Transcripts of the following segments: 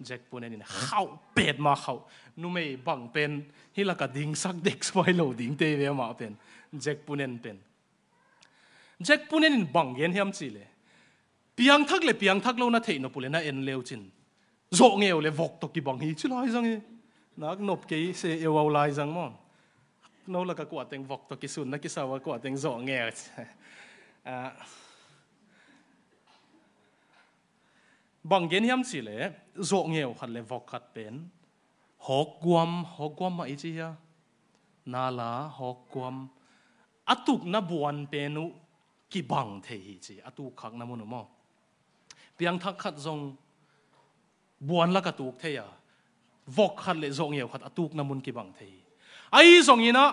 Jack punen in khau pet ma khau nu mei bang pen hilaka ding sak dek spoil loading te ve ma pen Jack punen pen Jack punen in bang gen hiam chi le piang thak lo na thei no pulena en leo chin zo ngeu le vok to ki bang hi chi lai jang e nak nop ke se ewa lai jang mo no la ka kwa teng vok to ki sun na ki sawa kwa teng zo nge bang gen hiam chi le zo ngeu khat le vok khat pen hok guam ma ichi ya nala hok guam atuk na buan penu ki bang thei hi chi atuk khak na mun mo piang thak khat zong buan la ka tuk theya vok khat le zo ngeu khat atuk na mun ki bang thei ai zong ina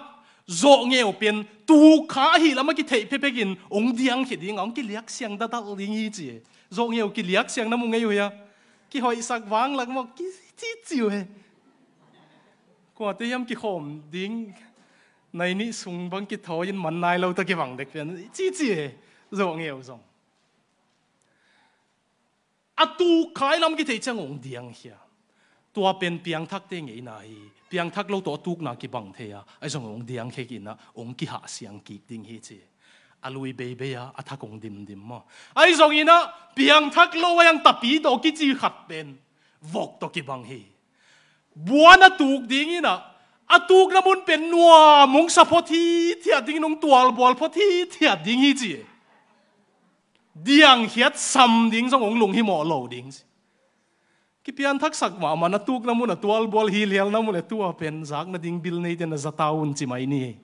zo ngeu pen tu kha hi lama ki thei pe pekin ong diang khi ding ong ki liak siang da da ling hi chi zo ngeu ki liak siang na mu ngei ya ki hoi sak wang lak mo ki chi chiu he ko te yam ki khom ding nai ni sung bang ki thoin man nai lo ta ki wang dek pen chi chi he zo ngeu zong atu khai lam ki thei chang ong diang hia tua pen piang thak te ngei na hi piang thak lo to tuk na ki bang theya ai zong ong diang khe ki na ong ki ha siang ki ding hi chi alui be ya athak ong dim mo ai zong ina piang thak lo yang tapi to ki chi khat pen vok to ki bang hi buana tuk ding ina atuk na mun pen nuwa mong sa phothi thia ding nong tual bol phothi thia ding hi chi diang hiat sam ding zong ong lung hi mo lo ding ki pian thak sak ma na tuk na mun tual bol hi lial na mun tua pen zak na ding bil nei ten za taun chi mai ni